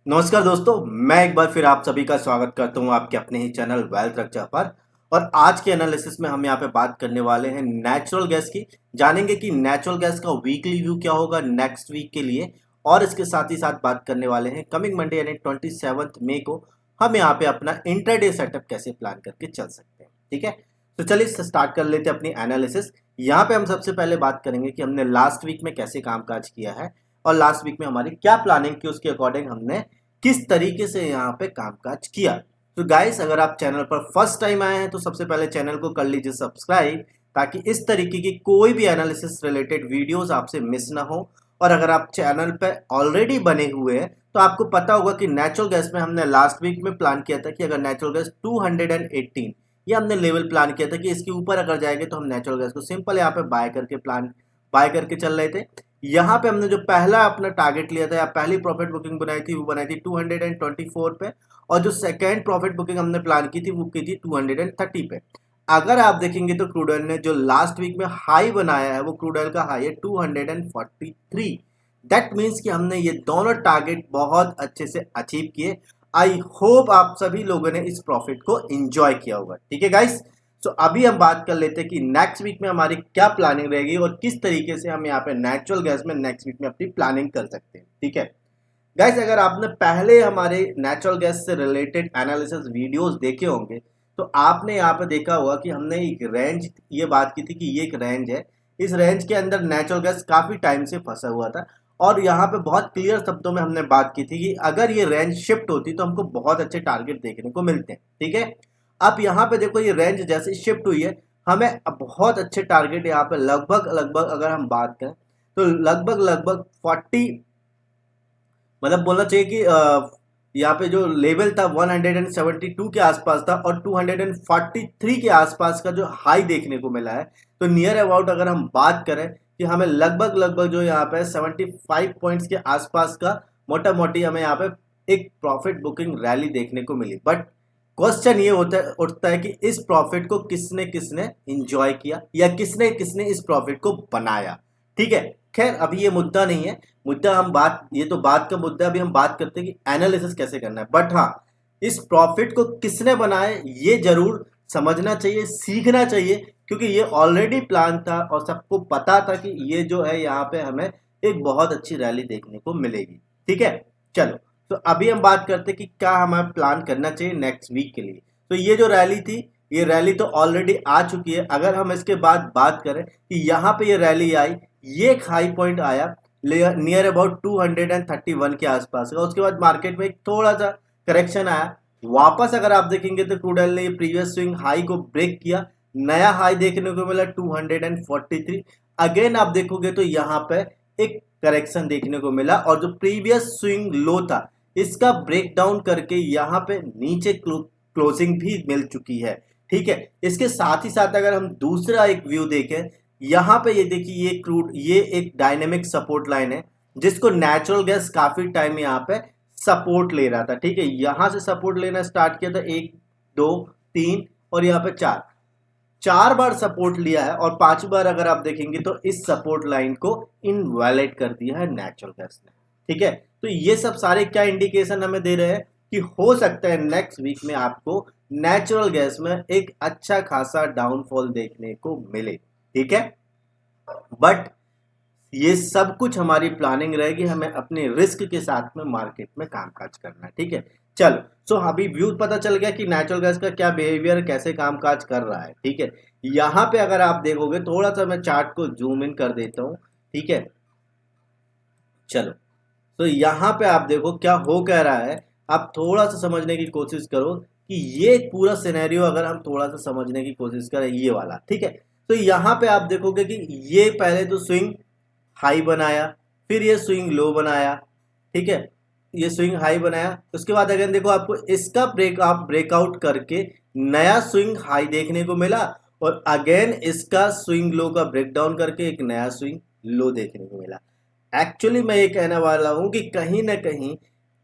नमस्कार दोस्तों, मैं एक बार फिर आप सभी का स्वागत करता हूं आपके अपने ही चैनल वेल्थ रक्षा पर। और आज के एनालिसिस में हम यहां पे बात करने वाले हैं नेचुरल गैस की। जानेंगे कि नेचुरल गैस का वीकली व्यू क्या होगा नेक्स्ट वीक के लिए। और इसके साथ ही साथ बात करने वाले हैं कमिंग मंडे यानी 27 मई को हम यहाँ पे अपना इंट्राडे सेटअप कैसे प्लान करके चल सकते हैं। ठीक है, तो चलिए स्टार्ट कर लेते हैं अपनी एनालिसिस। यहाँ पे हम सबसे पहले बात करेंगे कि हमने लास्ट वीक में कैसे कामकाज किया है और लास्ट वीक में हमारी क्या प्लानिंग की, उसके अकॉर्डिंग हमने किस तरीके से यहाँ पे कामकाज किया। तो गाइस, अगर आप चैनल पर फर्स्ट टाइम आए हैं तो सबसे पहले चैनल को कर लीजिए सब्सक्राइब, ताकि इस तरीके की कोई भी एनालिसिस रिलेटेड वीडियोस आपसे मिस ना हो। और अगर आप चैनल पे ऑलरेडी बने हुए हैं तो आपको पता होगा कि नेचुरल गैस में हमने लास्ट वीक में प्लान किया था कि अगर नेचुरल गैस 218 ये हमने लेवल प्लान किया था कि इसके ऊपर अगर जाएंगे तो हम नेचुरल गैस को सिंपल यहाँ पे बाय करके चल रहे थे। यहाँ पे हमने जो पहला अपना टारगेट लिया था या पहली प्रॉफिट बुकिंग बनाई थी वो बनाई थी 224 पे। और जो सेकेंड प्रॉफिट बुकिंग हमने प्लान की थी वो की थी 230 पे। अगर आप देखेंगे तो क्रूड ऑयल ने जो लास्ट वीक में हाई बनाया है वो क्रूड ऑयल का हाई है 243। दैट मीन्स कि हमने ये दोनों टारगेट बहुत अच्छे से अचीव किए। आई होप आप सभी लोगों ने इस प्रॉफिट को एंजॉय किया होगा। ठीक है गाइस, तो अभी हम बात कर लेते हैं कि नेक्स्ट वीक में हमारी क्या प्लानिंग रहेगी और किस तरीके से हम यहाँ पे नेचुरल गैस में नेक्स्ट वीक में अपनी प्लानिंग कर सकते हैं। ठीक है गाइस, अगर आपने पहले हमारे नेचुरल गैस से रिलेटेड एनालिसिस वीडियोस देखे होंगे तो आपने यहाँ पे देखा होगा कि हमने एक रेंज ये बात की थी कि ये एक रेंज है। इस रेंज के अंदर नेचुरल गैस काफी टाइम से फंसा हुआ था और यहाँ पे बहुत क्लियर शब्दों में हमने बात की थी कि अगर ये रेंज शिफ्ट होती तो हमको बहुत अच्छे टारगेट देखने को मिलते हैं। ठीक है, अब यहाँ पे देखो ये रेंज जैसे शिफ्ट हुई है, हमें अब बहुत अच्छे टारगेट यहाँ पे लगभग लगभग अगर हम बात करें तो लगभग लगभग 40, मतलब बोलना चाहिए कि यहाँ पे जो लेवल था 172 के आसपास था और 243 के आसपास का जो हाई देखने को मिला है। तो नियर अबाउट अगर हम बात करें कि हमें लगभग लगभग जो यहाँ पे 75 पॉइंट्स के आसपास का मोटा मोटी हमें यहाँ पे एक प्रॉफिट बुकिंग रैली देखने को मिली। बट क्वेश्चन ये उठता है कि इस प्रॉफिट को किसने किसने इंजॉय किया या किसने किसने इस प्रॉफिट को बनाया। ठीक है, खैर अभी ये मुद्दा नहीं है। मुद्दा हम बात ये तो बात का मुद्दा, अभी हम बात करते हैं कि एनालिसिस कैसे करना है। बट हाँ, इस प्रॉफिट को किसने बनाया ये जरूर समझना चाहिए, सीखना चाहिए, क्योंकि ये ऑलरेडी प्लान था और सबको पता था कि ये जो है यहाँ पे हमें एक बहुत अच्छी रैली देखने को मिलेगी। ठीक है, चलो तो अभी हम बात करते हैं कि क्या हमें प्लान करना चाहिए नेक्स्ट वीक के लिए। तो ये जो रैली थी, ये रैली तो ऑलरेडी आ चुकी है। अगर हम इसके बाद बात करें कि यहाँ पे ये रैली आई, ये एक हाई पॉइंट आया नियर अबाउट 231 के आसपास का। उसके बाद मार्केट में एक थोड़ा सा करेक्शन आया वापस। अगर आप देखेंगे तो क्रूड ऑयल ने ये प्रीवियस स्विंग हाई को ब्रेक किया, नया हाई देखने को मिला 243। अगेन आप देखोगे तो यहाँ पे एक करेक्शन देखने को मिला और जो प्रीवियस स्विंग लो था इसका ब्रेक डाउन करके यहाँ पे नीचे क्लोजिंग भी मिल चुकी है। ठीक है, इसके साथ ही साथ अगर हम दूसरा एक व्यू देखें, यहाँ पे ये देखिए ये एक डायनेमिक सपोर्ट लाइन है जिसको नेचुरल गैस काफी टाइम यहाँ पे सपोर्ट ले रहा था। ठीक है, यहां से सपोर्ट लेना स्टार्ट किया था, 1 2 3 और यहाँ पे 4 बार सपोर्ट लिया है और 5 बार अगर आप देखेंगे तो इस सपोर्ट लाइन को इनवैलिड कर दिया है नेचुरल गैस ने। ठीक है, तो ये सब सारे क्या इंडिकेशन हमें दे रहे हैं कि हो सकता है नेक्स्ट वीक में आपको नेचुरल गैस में एक अच्छा खासा डाउनफॉल देखने को मिले। ठीक है, बट ये सब कुछ हमारी प्लानिंग रहेगी, हमें अपने रिस्क के साथ में मार्केट में कामकाज करना है। ठीक है, चलो सो अभी व्यू पता चल गया कि नेचुरल गैस का क्या बिहेवियर, कैसे कामकाज कर रहा है। ठीक है, यहाँ पे अगर आप देखोगे, थोड़ा सा मैं चार्ट को जूम इन कर देता हूँ। ठीक है, चलो तो यहाँ पे आप देखो क्या हो कह रहा है। आप थोड़ा सा समझने की कोशिश करो कि ये पूरा सिनेरियो अगर हम थोड़ा सा समझने की कोशिश करें, ये वाला। ठीक है, तो यहाँ पे आप देखोगे कि ये पहले तो स्विंग हाई बनाया, फिर ये स्विंग लो बनाया। ठीक है, ये स्विंग हाई बनाया, उसके बाद अगर देखो आपको इसका ब्रेकआउट करके नया स्विंग हाई देखने को मिला और अगेन इसका स्विंग लो का ब्रेकडाउन करके एक नया स्विंग लो देखने को मिला। एक्चुअली मैं ये कहने वाला हूं कि कहीं ना कहीं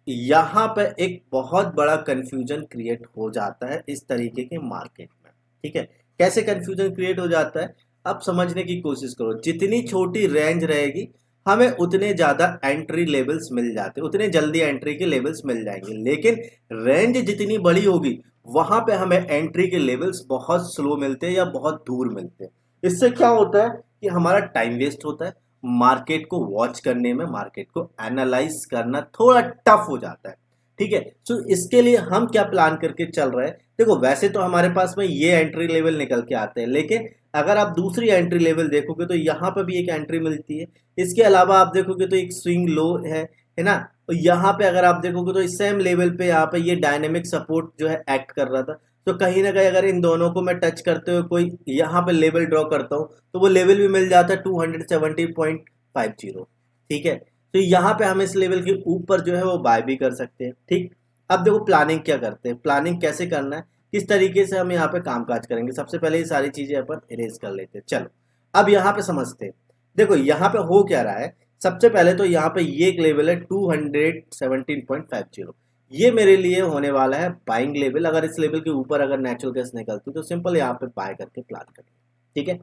यहाँ पे एक बहुत बड़ा कंफ्यूजन क्रिएट हो जाता है इस तरीके के मार्केट में। ठीक है, कैसे कंफ्यूजन क्रिएट हो जाता है अब समझने की कोशिश करो। जितनी छोटी रेंज रहेगी हमें उतने ज़्यादा एंट्री लेवल्स मिल जाते, उतने जल्दी एंट्री के लेवल्स मिल जाएंगे। लेकिन रेंज जितनी बड़ी होगी वहां पे हमें एंट्री के लेवल्स बहुत स्लो मिलते हैं या बहुत दूर मिलते हैं। इससे क्या होता है कि हमारा टाइम वेस्ट होता है, मार्केट को वॉच करने में, मार्केट को एनालाइज करना थोड़ा टफ हो जाता है। ठीक है, तो इसके लिए हम क्या प्लान करके चल रहे हैं, देखो वैसे तो हमारे पास में ये एंट्री लेवल निकल के आते हैं, लेकिन अगर आप दूसरी एंट्री लेवल देखोगे तो यहाँ पे भी एक एंट्री मिलती है। इसके अलावा आप देखोगे तो एक स्विंग लो है ना। तो यहाँ पे अगर आप देखोगे तो इस सेम लेवल पे यहाँ पे ये डायनेमिक सपोर्ट जो है एक्ट कर रहा था। तो कहीं ना कहीं अगर इन दोनों को मैं टच करते हुए कोई यहाँ पे लेवल ड्रॉ करता हूँ तो वो लेवल भी मिल जाता है 270.50। ठीक है, तो यहाँ पे हम इस लेवल के ऊपर जो है वो बाय भी कर सकते हैं। ठीक, अब देखो प्लानिंग क्या करते हैं, प्लानिंग कैसे करना है, किस तरीके से हम यहाँ पे कामकाज करेंगे। सबसे पहले ये सारी चीजें अपन इरेज कर लेते हैं। चलो अब यहाँ पे समझते हैं। देखो यहाँ पे हो क्या रहा है, सबसे पहले तो यहाँ पे ये एक लेवल है 217.50, ये मेरे लिए होने वाला है बाइंग लेवल। अगर इस लेवल के ऊपर अगर नेचुरल गैस निकलती तो सिंपल यहाँ पे बाय करके प्लान करेंगे। ठीक है,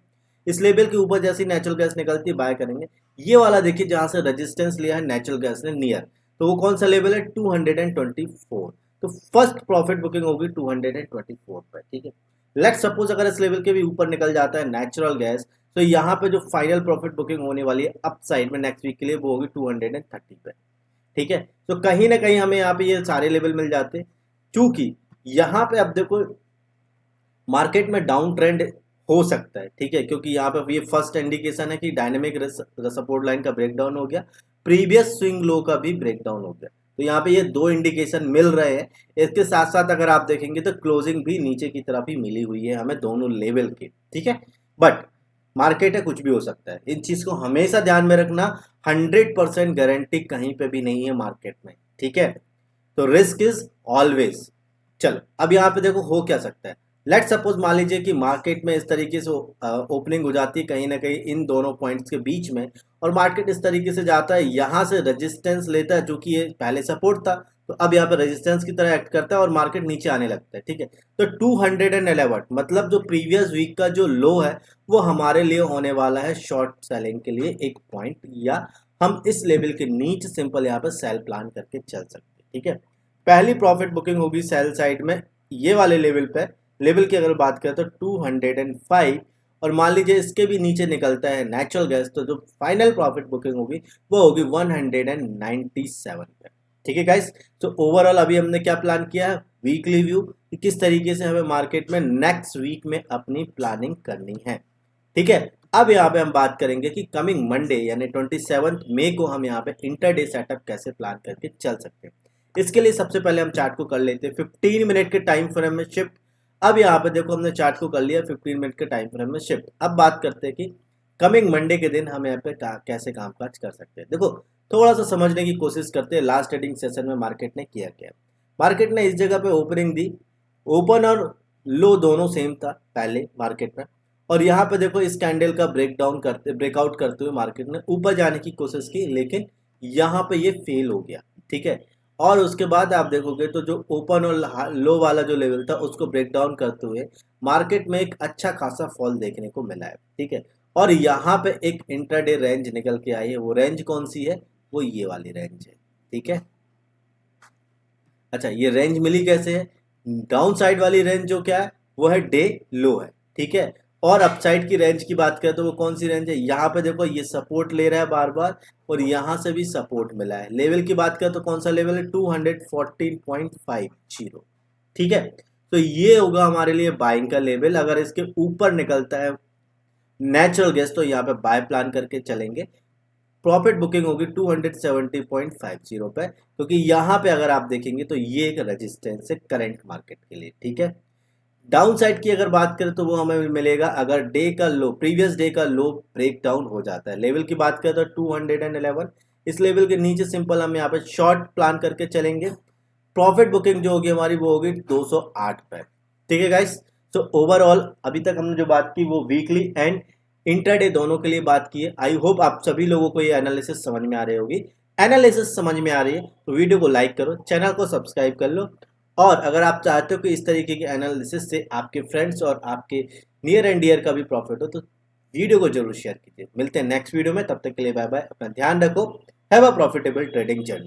इस लेवल के ऊपर जैसी नेचुरल गैस निकलती है बाय करेंगे। ये वाला देखिए जहां से रेजिस्टेंस लिया है नेचुरल गैस ने नियर, तो वो कौन सा लेवल है 224। तो फर्स्ट प्रॉफिट बुकिंग होगी 224 पे। ठीक है, लेट सपोज अगर इस लेवल के भी ऊपर निकल जाता है नेचुरल गैस, तो यहाँ पे जो फाइनल प्रॉफिट बुकिंग होने वाली है अप साइड में नेक्स्ट वीक के लिए वो होगी 230 पे। ठीक है, तो कहीं ना कहीं हमें यहाँ पे ये सारे लेवल मिल जाते हैं। क्योंकि यहाँ पे अब देखो मार्केट में डाउन ट्रेंड हो सकता है। ठीक है, क्योंकि यहाँ पे ये फर्स्ट इंडिकेशन है कि डायनेमिक सपोर्ट लाइन का ब्रेकडाउन हो गया, प्रीवियस स्विंग लो का भी ब्रेकडाउन हो गया। तो यहाँ पे ये दो इंडिकेशन मिल रहे हैं। इसके साथ साथ अगर आप देखेंगे तो क्लोजिंग भी नीचे की तरफ ही मिली हुई है हमें दोनों लेवल की। ठीक है, बट मार्केट है, कुछ भी हो सकता है, इन चीज को हमेशा ध्यान में रखना। 100% गारंटी कहीं पे भी नहीं है मार्केट में। ठीक है, तो रिस्क इज ऑलवेज। चलो अब यहाँ पे देखो हो क्या सकता है। लेट सपोज मान लीजिए कि मार्केट में इस तरीके से ओपनिंग हो जाती है कहीं ना कहीं इन दोनों पॉइंट्स के बीच में, और मार्केट इस तरीके से जाता है, यहाँ से रेजिस्टेंस लेता है जो कि ये पहले सपोर्ट था, तो अब यहाँ पे रेजिस्टेंस की तरह एक्ट करता है और मार्केट नीचे आने लगता है। ठीक है, तो 211 मतलब जो प्रीवियस वीक का जो लो है वो हमारे लिए होने वाला है शॉर्ट सेलिंग के लिए एक पॉइंट, या हम इस लेवल के नीचे सिंपल यहाँ पे सेल प्लान करके चल सकते हैं। ठीक है, पहली प्रॉफिट बुकिंग होगी सेल साइड में ये वाले लेवल पे। लेवल की अगर बात करें तो 205, और मान लीजिए इसके भी नीचे निकलता है नेचुरल गैस, तो जो फाइनल प्रॉफिट बुकिंग होगी वो होगी 197 पे। ठीक है गाइस, तो ओवरऑल अभी हमने क्या प्लान किया है, वीकली व्यू, कि किस तरीके से हमें मार्केट में नेक्स्ट वीक में अपनी प्लानिंग करनी है। ठीक है, अब यहाँ पे हम बात करेंगे कि कमिंग मंडे यानी 27 मई को हम यहाँ पे इंटरडे सेटअप कैसे प्लान करके चल सकते हैं। इसके लिए सबसे पहले हम चार्ट को कर लेते हैं 15 मिनट के टाइम फ्रेम में शिफ्ट। अब यहाँ पे देखो हमने चार्ट को कर लिया 15 मिनट के टाइम फ्रेम में शिफ्ट। अब बात करते हैं कि कमिंग मंडे के दिन हम यहाँ पे कैसे कामकाज कर सकते हैं। देखो थोड़ा सा समझने की कोशिश करते हैं लास्ट ट्रेडिंग सेशन में मार्केट ने किया क्या। मार्केट ने इस जगह पे ओपनिंग दी, ओपन और लो दोनों सेम था पहले मार्केट में, और यहाँ पे देखो इस कैंडल का ब्रेकआउट करते हुए मार्केट ने ऊपर जाने की कोशिश की, लेकिन यहाँ पे ये फेल हो गया। ठीक है, और उसके बाद आप देखोगे तो जो ओपन और लो वाला जो लेवल था उसको ब्रेक डाउन करते हुए मार्केट में एक अच्छा खासा फॉल देखने को मिला है। ठीक है, और यहाँ पे एक इंट्राडे रेंज निकल के आई है। वो रेंज कौन सी है, वो ये वाली रेंज है। ठीक है, अच्छा ये रेंज मिली कैसे है, डाउन साइड वाली रेंज जो क्या है वो है डे लो है। ठीक है, और अपसाइड की रेंज की बात करें तो वो कौन सी रेंज है, यहाँ पे देखो ये सपोर्ट ले रहा है बार बार, और यहाँ से भी सपोर्ट मिला है। लेवल की बात करें तो कौन सा लेवल है 214.50। ठीक है, तो ये होगा हमारे लिए बाइंग का लेवल। अगर इसके ऊपर निकलता है नेचुरल गैस तो यहाँ पे बाय प्लान करके चलेंगे। प्रॉफिट बुकिंग होगी 270.50 पे, क्योंकि यहाँ पे अगर आप देखेंगे तो ये एक रेजिस्टेंस है करंट मार्केट के लिए। ठीक है, डाउन साइड की अगर बात करें तो वो हमें मिलेगा अगर डे का लो, प्रीवियस डे का लो ब्रेक डाउन हो जाता है। लेवल की बात करें तो 211, इस लेवल के नीचे सिंपल हम यहाँ पे शॉर्ट प्लान करके चलेंगे। प्रॉफिट बुकिंग जो होगी हमारी वो होगी 208 पे। ठीक है गाइस, तो ओवरऑल अभी तक हमने जो बात की वो वीकली एंड इंटरडे दोनों के लिए बात की है। आई होप आप सभी लोगों को ये एनालिसिस समझ में आ रही होगी। एनालिसिस समझ में आ रही है तो वीडियो को लाइक करो, चैनल को सब्सक्राइब कर लो, और अगर आप चाहते हो कि इस तरीके के एनालिसिस से आपके फ्रेंड्स और आपके नियर एंड डियर का भी प्रॉफिट हो तो वीडियो को जरूर शेयर कीजिए। मिलते हैं नेक्स्ट वीडियो में, तब तक के लिए बाय बाय, अपना ध्यान रखो। Have a profitable trading journey.